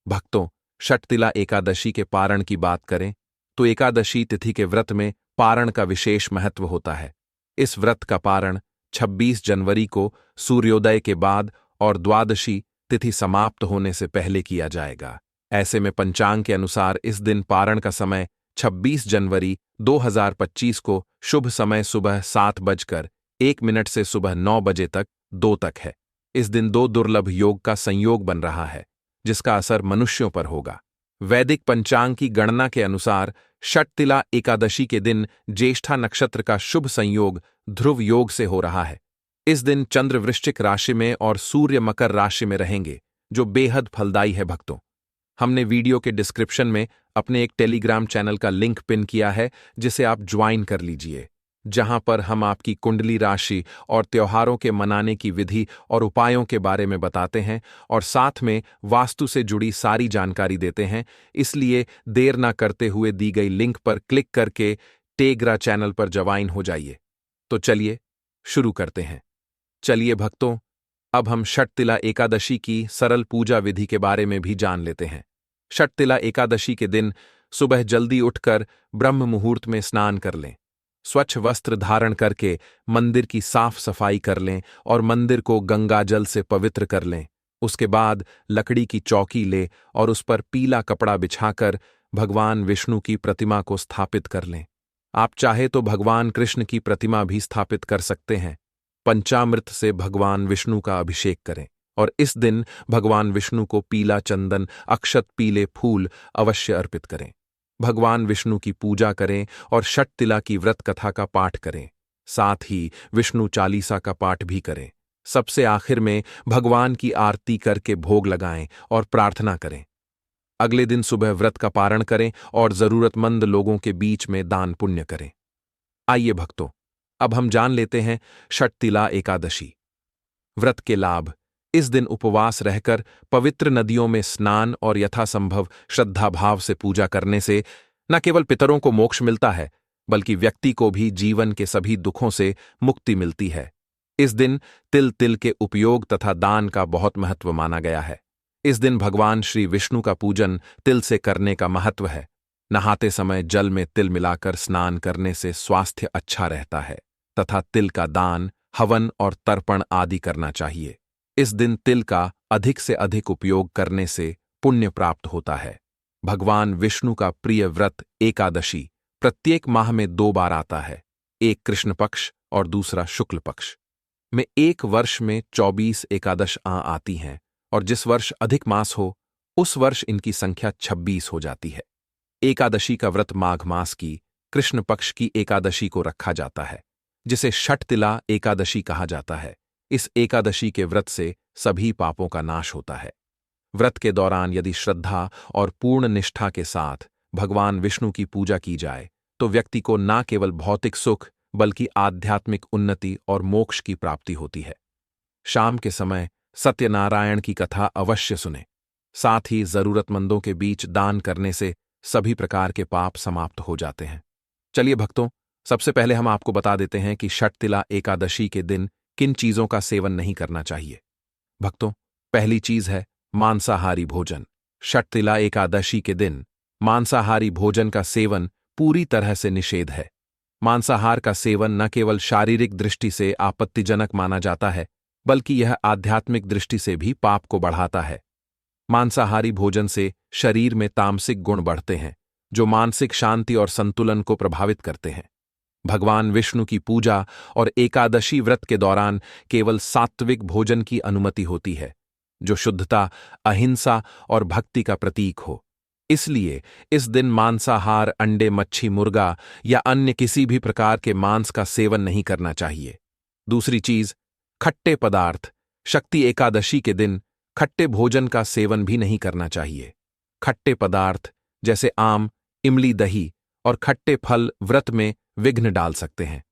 [SPEAKER 1] भक्तों, षटतिला एकादशी के पारण की बात करें तो एकादशी तिथि के व्रत में पारण का विशेष महत्व होता है। इस व्रत का पारण 26 जनवरी को सूर्योदय के बाद और द्वादशी तिथि समाप्त होने से पहले किया जाएगा। ऐसे में पंचांग के अनुसार इस दिन पारण का समय 26 जनवरी 2025 को शुभ समय सुबह 7:01 से सुबह 9 बजे तक 2 तक है। इस दिन 2 दुर्लभ योग का संयोग बन रहा है, जिसका असर मनुष्यों पर होगा। वैदिक पंचांग की गणना के अनुसार षटतिला एकादशी के दिन ज्येष्ठा नक्षत्र का शुभ संयोग ध्रुव योग से हो रहा है। इस दिन चंद्र वृश्चिक राशि में और सूर्य मकर राशि में रहेंगे, जो बेहद फलदायी है। भक्तों, हमने वीडियो के डिस्क्रिप्शन में अपने एक टेलीग्राम चैनल का लिंक पिन किया है, जिसे आप ज्वाइन कर लीजिए, जहां पर हम आपकी कुंडली राशि और त्योहारों के मनाने की विधि और उपायों के बारे में बताते हैं और साथ में वास्तु से जुड़ी सारी जानकारी देते हैं। इसलिए देर ना करते हुए दी गई लिंक पर क्लिक करके टेग्रा चैनल पर ज्वाइन हो जाइए। तो चलिए शुरू करते हैं। चलिए भक्तों, अब हम षटतिला एकादशी की सरल पूजा विधि के बारे में भी जान लेते हैं। षटतिला एकादशी के दिन सुबह जल्दी उठकर ब्रह्म मुहूर्त में स्नान कर लें। स्वच्छ वस्त्र धारण करके मंदिर की साफ सफाई कर लें और मंदिर को गंगा जल से पवित्र कर लें। उसके बाद लकड़ी की चौकी ले और उस पर पीला कपड़ा बिछाकर भगवान विष्णु की प्रतिमा को स्थापित कर लें। आप चाहे तो भगवान कृष्ण की प्रतिमा भी स्थापित कर सकते हैं। पंचामृत से भगवान विष्णु का अभिषेक करें और इस दिन भगवान विष्णु को पीला चंदन, अक्षत, पीले फूल अवश्य अर्पित करें। भगवान विष्णु की पूजा करें और षटतिला की व्रत कथा का पाठ करें। साथ ही विष्णु चालीसा का पाठ भी करें। सबसे आखिर में भगवान की आरती करके भोग लगाएं और प्रार्थना करें। अगले दिन सुबह व्रत का पारण करें और जरूरतमंद लोगों के बीच में दान पुण्य करें। आइए भक्तों, अब हम जान लेते हैं षटतिला एकादशी व्रत के लाभ। इस दिन उपवास रहकर पवित्र नदियों में स्नान और यथासंभव श्रद्धाभाव से पूजा करने से न केवल पितरों को मोक्ष मिलता है, बल्कि व्यक्ति को भी जीवन के सभी दुखों से मुक्ति मिलती है। इस दिन तिल तिल के उपयोग तथा दान का बहुत महत्व माना गया है। इस दिन भगवान श्री विष्णु का पूजन तिल से करने का महत्व है। नहाते समय जल में तिल मिलाकर स्नान करने से स्वास्थ्य अच्छा रहता है तथा तिल का दान, हवन और तर्पण आदि करना चाहिए। इस दिन तिल का अधिक से अधिक उपयोग करने से पुण्य प्राप्त होता है। भगवान विष्णु का प्रिय व्रत एकादशी प्रत्येक माह में 2 बार आता है, एक कृष्ण पक्ष और दूसरा शुक्ल पक्ष में। एक वर्ष में 24 एकादश आती हैं और जिस वर्ष अधिक मास हो उस वर्ष इनकी संख्या 26 हो जाती है। एकादशी का व्रत माघ मास की कृष्ण पक्ष की एकादशी को रखा जाता है, जिसे षटतिला एकादशी कहा जाता है। इस एकादशी के व्रत से सभी पापों का नाश होता है। व्रत के दौरान यदि श्रद्धा और पूर्ण निष्ठा के साथ भगवान विष्णु की पूजा की जाए तो व्यक्ति को न केवल भौतिक सुख बल्कि आध्यात्मिक उन्नति और मोक्ष की प्राप्ति होती है। शाम के समय सत्यनारायण की कथा अवश्य सुने। साथ ही जरूरतमंदों के बीच दान करने से सभी प्रकार के पाप समाप्त हो जाते हैं। चलिए भक्तों, सबसे पहले हम आपको बता देते हैं कि षटतिला एकादशी के दिन किन चीजों का सेवन नहीं करना चाहिए। भक्तों, पहली चीज है मांसाहारी भोजन। षटतिला एकादशी के दिन मांसाहारी भोजन का सेवन पूरी तरह से निषेध है। मांसाहार का सेवन न केवल शारीरिक दृष्टि से आपत्तिजनक माना जाता है, बल्कि यह आध्यात्मिक दृष्टि से भी पाप को बढ़ाता है। मांसाहारी भोजन से शरीर में तामसिक गुण बढ़ते हैं, जो मानसिक शांति और संतुलन को प्रभावित करते हैं। भगवान विष्णु की पूजा और एकादशी व्रत के दौरान केवल सात्विक भोजन की अनुमति होती है, जो शुद्धता, अहिंसा और भक्ति का प्रतीक हो। इसलिए इस दिन मांसाहार, अंडे, मच्छी, मुर्गा या अन्य किसी भी प्रकार के मांस का सेवन नहीं करना चाहिए। दूसरी चीज, खट्टे पदार्थ। शक्ति एकादशी के दिन खट्टे भोजन का सेवन भी नहीं करना चाहिए। खट्टे पदार्थ जैसे आम, इमली, दही और खट्टे फल व्रत में विघ्न डाल सकते हैं।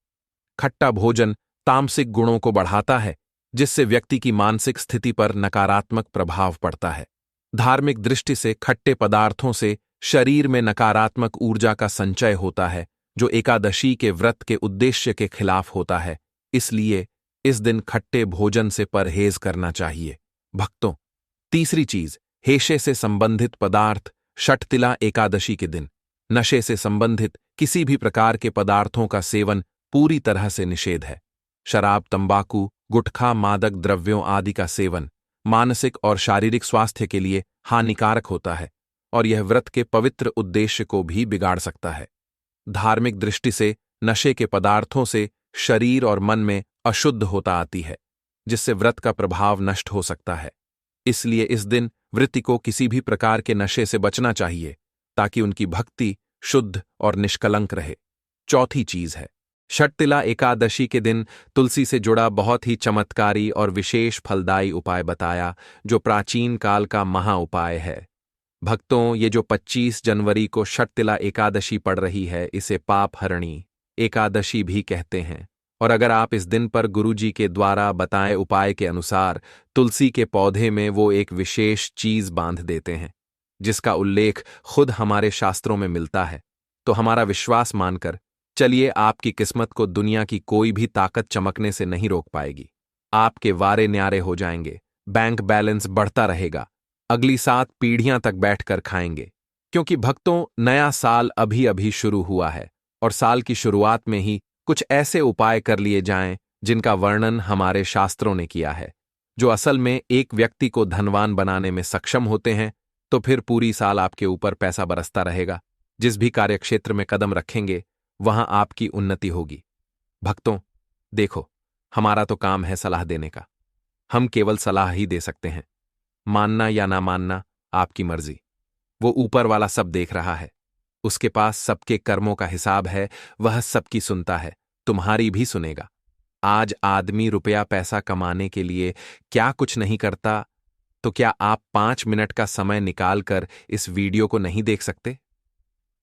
[SPEAKER 1] खट्टा भोजन तामसिक गुणों को बढ़ाता है, जिससे व्यक्ति की मानसिक स्थिति पर नकारात्मक प्रभाव पड़ता है। धार्मिक दृष्टि से खट्टे पदार्थों से शरीर में नकारात्मक ऊर्जा का संचय होता है, जो एकादशी के व्रत के उद्देश्य के खिलाफ होता है। इसलिए इस दिन खट्टे भोजन से परहेज करना चाहिए। भक्तों, तीसरी चीज, हेशे से संबंधित पदार्थ। षटतिला एकादशी के दिन नशे से संबंधित किसी भी प्रकार के पदार्थों का सेवन पूरी तरह से निषेध है। शराब, तंबाकू, गुटखा, मादक द्रव्यों आदि का सेवन मानसिक और शारीरिक स्वास्थ्य के लिए हानिकारक होता है और यह व्रत के पवित्र उद्देश्य को भी बिगाड़ सकता है। धार्मिक दृष्टि से नशे के पदार्थों से शरीर और मन में अशुद्ध होता आती है, जिससे व्रत का प्रभाव नष्ट हो सकता है। इसलिए इस दिन वृत्ति को किसी भी प्रकार के नशे से बचना चाहिए, ताकि उनकी भक्ति शुद्ध और निष्कलंक रहे। चौथी चीज है, षटतिला एकादशी के दिन तुलसी से जुड़ा बहुत ही चमत्कारी और विशेष फलदायी उपाय बताया, जो प्राचीन काल का महा उपाय है। भक्तों, ये जो 25 जनवरी को षटतिला एकादशी पड़ रही है, इसे पाप हरणी एकादशी भी कहते हैं। और अगर आप इस दिन पर गुरुजी के द्वारा बताए उपाय के अनुसार तुलसी के पौधे में वो एक विशेष चीज बांध देते हैं, जिसका उल्लेख खुद हमारे शास्त्रों में मिलता है, तो हमारा विश्वास मानकर चलिए, आपकी किस्मत को दुनिया की कोई भी ताकत चमकने से नहीं रोक पाएगी। आपके वारे न्यारे हो जाएंगे, बैंक बैलेंस बढ़ता रहेगा, अगली 7 पीढ़ियां तक बैठकर खाएंगे। क्योंकि भक्तों, नया साल अभी अभी शुरू हुआ है और साल की शुरुआत में ही कुछ ऐसे उपाय कर लिए जाएं जिनका वर्णन हमारे शास्त्रों ने किया है, जो असल में एक व्यक्ति को धनवान बनाने में सक्षम होते हैं। तो फिर पूरी साल आपके ऊपर पैसा बरसता रहेगा। जिस भी कार्यक्षेत्र में कदम रखेंगे वहां आपकी उन्नति होगी। भक्तों, देखो, हमारा तो काम है सलाह देने का। हम केवल सलाह ही दे सकते हैं। मानना या ना मानना आपकी मर्जी। वो ऊपर वाला सब देख रहा है, उसके पास सबके कर्मों का हिसाब है, वह सबकी सुनता है, तुम्हारी भी सुनेगा। आज आदमी रुपया पैसा कमाने के लिए क्या कुछ नहीं करता, तो क्या आप 5 मिनट का समय निकालकर इस वीडियो को नहीं देख सकते?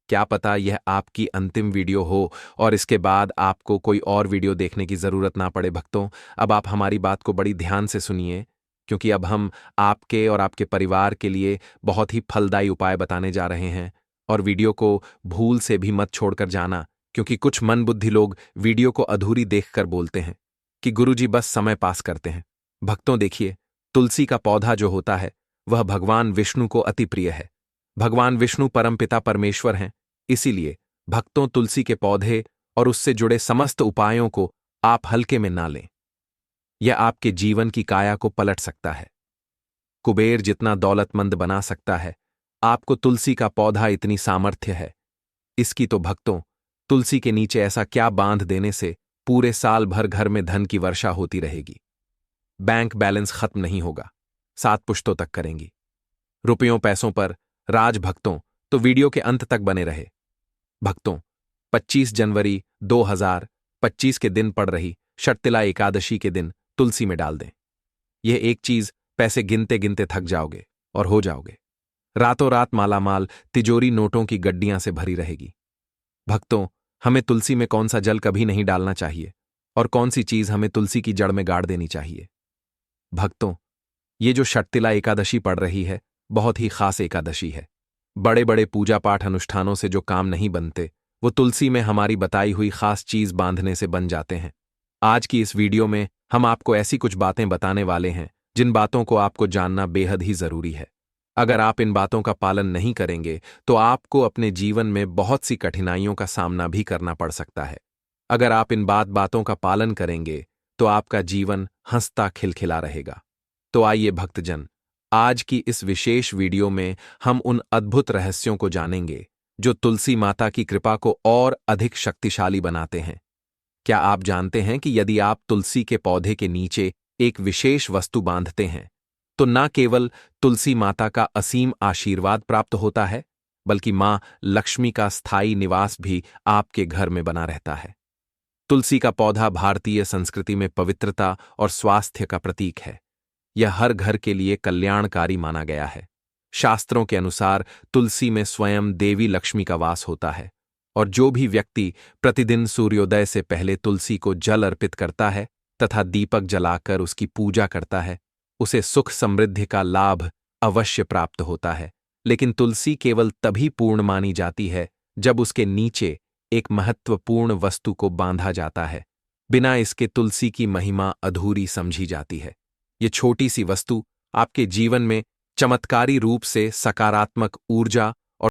[SPEAKER 1] क्या पता यह आपकी अंतिम वीडियो हो और इसके बाद आपको कोई और वीडियो देखने की जरूरत ना पड़े। भक्तों, अब आप हमारी बात को बड़ी ध्यान से सुनिए, क्योंकि अब हम आपके और आपके परिवार के लिए बहुत ही फलदायी उपाय बताने जा रहे हैं। और वीडियो को भूल से भी मत छोड़कर जाना, क्योंकि कुछ मंदबुद्धि लोग वीडियो को अधूरी देखकर बोलते हैं कि गुरुजी बस समय पास करते हैं। भक्तों देखिए, तुलसी का पौधा जो होता है वह भगवान विष्णु को अति प्रिय है। भगवान विष्णु परमपिता परमेश्वर हैं। इसीलिए भक्तों, तुलसी के पौधे और उससे जुड़े समस्त उपायों को आप हल्के में ना लें। यह आपके जीवन की काया को पलट सकता है। कुबेर जितना दौलतमंद बना सकता है, आपको तुलसी का पौधा इतनी सामर्थ्य है। इसकी तो भक्तों, तुलसी के नीचे ऐसा क्या बांध देने से पूरे साल भर घर में धन की वर्षा होती रहेगी। बैंक बैलेंस खत्म नहीं होगा, 7 पुश्तों तक करेंगी। रुपयों पैसों पर राज। भक्तों, तो वीडियो के अंत तक बने रहे। भक्तों, 25 जनवरी 2025 के दिन पड़ रही षटतिला एकादशी के दिन तुलसी में डाल दें। यह एक चीज, पैसे गिनते गिनते थक जाओगे और हो जाओगे। रातों रात मालामाल, तिजोरी नोटों की गड्डियां से भरी रहेगी। भक्तों, हमें तुलसी में कौन सा जल कभी नहीं डालना चाहिए और कौन सी चीज हमें तुलसी की जड़ में गाड़ देनी चाहिए। भक्तों, ये जो षटतिला एकादशी पड़ रही है, बहुत ही खास एकादशी है। बड़े बड़े पूजा पाठ अनुष्ठानों से जो काम नहीं बनते, वो तुलसी में हमारी बताई हुई खास चीज बांधने से बन जाते हैं। आज की इस वीडियो में हम आपको ऐसी कुछ बातें बताने वाले हैं जिन बातों को आपको जानना बेहद ही जरूरी है। अगर आप इन बातों का पालन नहीं करेंगे तो आपको अपने जीवन में बहुत सी कठिनाइयों का सामना भी करना पड़ सकता है। अगर आप इन बातों का पालन करेंगे तो आपका जीवन हंसता खिलखिला रहेगा। तो आइए भक्तजन, आज की इस विशेष वीडियो में हम उन अद्भुत रहस्यों को जानेंगे जो तुलसी माता की कृपा को और अधिक शक्तिशाली बनाते हैं। क्या आप जानते हैं कि यदि आप तुलसी के पौधे के नीचे एक विशेष वस्तु बांधते हैं तो न केवल तुलसी माता का असीम आशीर्वाद प्राप्त होता है, बल्कि मां लक्ष्मी का स्थायी निवास भी आपके घर में बना रहता है। तुलसी का पौधा भारतीय संस्कृति में पवित्रता और स्वास्थ्य का प्रतीक है। यह हर घर के लिए कल्याणकारी माना गया है। शास्त्रों के अनुसार तुलसी में स्वयं देवी लक्ष्मी का वास होता है और जो भी व्यक्ति प्रतिदिन सूर्योदय से पहले तुलसी को जल अर्पित करता है तथा दीपक जलाकर उसकी पूजा करता है, उसे सुख समृद्धि का लाभ अवश्य प्राप्त होता है। लेकिन तुलसी केवल तभी पूर्ण मानी जाती है जब उसके नीचे एक महत्वपूर्ण वस्तु को बांधा जाता है। बिना इसके तुलसी की महिमा अधूरी समझी जाती है। ये छोटी सी वस्तु आपके जीवन में चमत्कारी रूप से सकारात्मक ऊर्जा